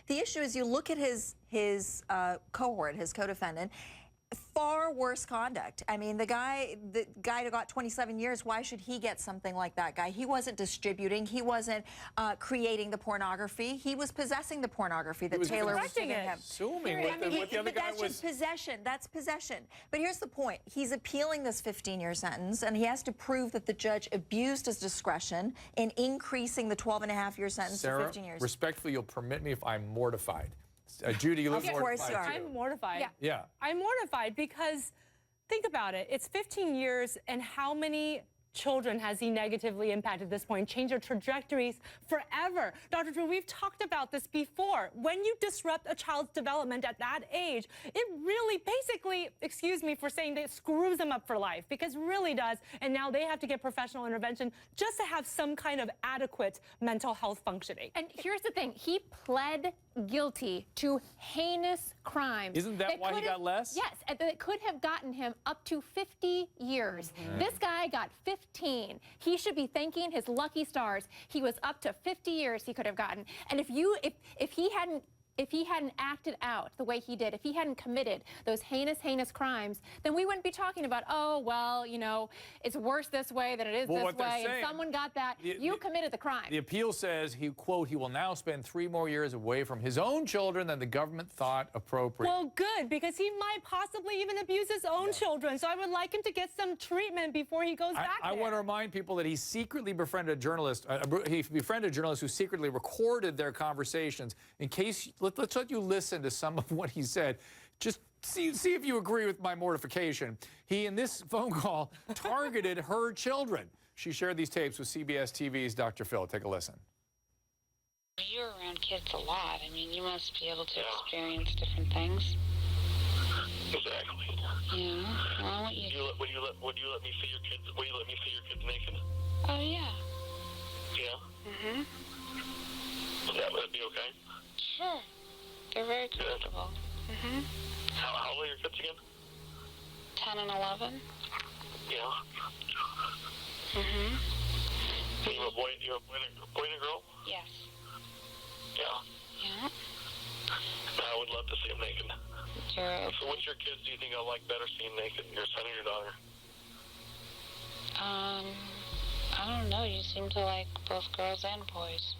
The issue is you look at his cohort, his co-defendant, far worse conduct. I mean, the guy that got 27 years, why should he get something like that guy? He wasn't distributing. He wasn't creating the pornography. He was possessing the pornography that Taylor was giving him. Assuming what the other guy was. That's just possession. That's possession. But here's the point. He's appealing this 15-year sentence, and he has to prove that the judge abused his discretion in increasing the 12.5-year sentence to 15 years. Respectfully, you'll permit me if I'm mortified. Judy, you look mortified. Of course you are. I'm mortified. Yeah. I'm mortified because, think about it, it's 15 years, and how many children has he negatively impacted at this point, changed their trajectories forever? Dr. Drew, we've talked about this before. When you disrupt a child's development at that age, it really basically, excuse me for saying that, screws them up for life, because it really does. And now they have to get professional intervention just to have some kind of adequate mental health functioning. And here's the thing, he pled guilty to heinous crimes. Isn't that why he got less? Yes, that could have gotten him up to 50 years. This guy got 15. He should be thanking his lucky stars. He was up to 50 years he could have gotten. And if he hadn't acted out the way he did, if he hadn't committed those heinous crimes, then we wouldn't be talking about, oh, well, you know, it's worse this way than it is this way, and someone got that. You committed the crime. The appeal says, he, quote, he will now spend 3 more years away from his own children than the government thought appropriate. Well, good, because he might possibly even abuse his own children. So I would like him to get some treatment before he goes back there. I want to remind people that he secretly befriended a journalist. He befriended a journalist who secretly recorded their conversations. In case, let's let you listen to some of what he said. Just see if you agree with my mortification. He, in this phone call, targeted her children. She shared these tapes with CBS TV's Dr. Phil. Take a listen. You're around kids a lot. I mean, you must be able to experience different things. Exactly. Yeah. Well, I want you. Would you let me see your kids? Would you let me see your kids naked? Oh yeah. Yeah. That would be okay. Sure. They're very comfortable. How old are your kids again? 10 and 11. Yeah. You're a boy and a girl? Yes. Yeah. Yeah. I would love to see them naked. So which your kids do you think I'll like better seeing naked, your son or your daughter? I don't know. You seem to like both girls and boys.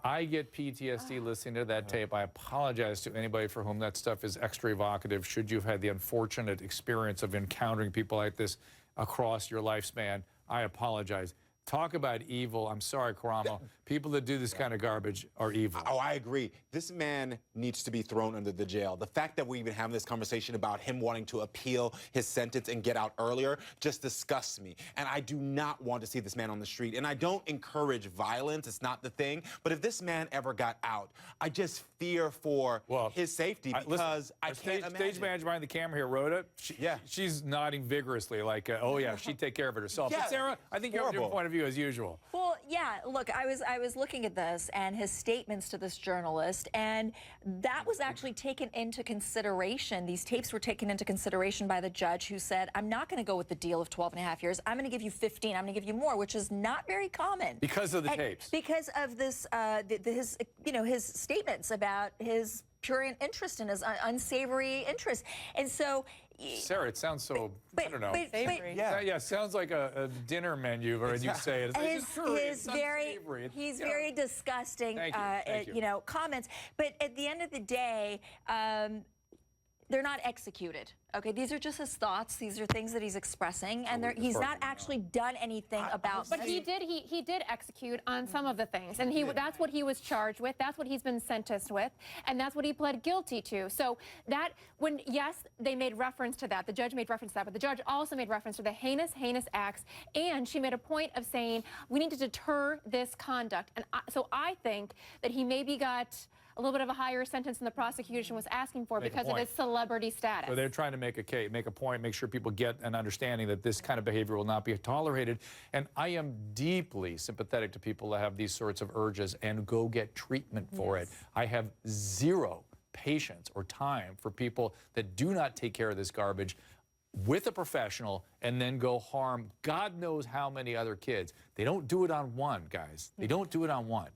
I get PTSD listening to that tape. I apologize to anybody for whom that stuff is extra evocative, should you have had the unfortunate experience of encountering people like this across your lifespan. I apologize. Talk about evil. I'm sorry, Karamo. People that do this kind of garbage are evil. Oh, I agree. This man needs to be thrown under the jail. The fact that we even have this conversation about him wanting to appeal his sentence and get out earlier just disgusts me. And I do not want to see this man on the street. And I don't encourage violence. It's not the thing. But if this man ever got out, I just fear for his safety, because I can't imagine. Stage manager behind the camera here, Rhoda, she's nodding vigorously like, oh, yeah, she'd take care of it herself. But Sarah, I think you have a different point of view as usual. Well, yeah, look, I was looking at this and his statements to this journalist, and that was actually taken into consideration. These tapes were taken into consideration by the judge, who said, I'm not going to go with the deal of 12.5 years. I'm going to give you 15. I'm going to give you more, which is not very common. Because of the tapes. Because of this, his statements about his prurient interest and his unsavory interest. And so, Sarah, it sounds so, I don't know. Yeah, sounds like a dinner menu, or as you say it. He's very disgusting, comments. But at the end of the day, they're not executed. Okay, these are just his thoughts. These are things that he's expressing, and he's not actually done anything about. But he did execute on some of the things, and that's what he was charged with. That's what he's been sentenced with, and that's what he pled guilty to. So that yes, they made reference to that. The judge made reference to that, but the judge also made reference to the heinous acts, and she made a point of saying we need to deter this conduct. And so I think that he maybe got a little bit of a higher sentence than the prosecution was asking for because of his celebrity status. So they're trying to make a point, make sure people get an understanding that this kind of behavior will not be tolerated. And I am deeply sympathetic to people that have these sorts of urges and go get treatment for it. I have zero patience or time for people that do not take care of this garbage with a professional and then go harm God knows how many other kids. They don't do it on one, guys. They don't do it on one.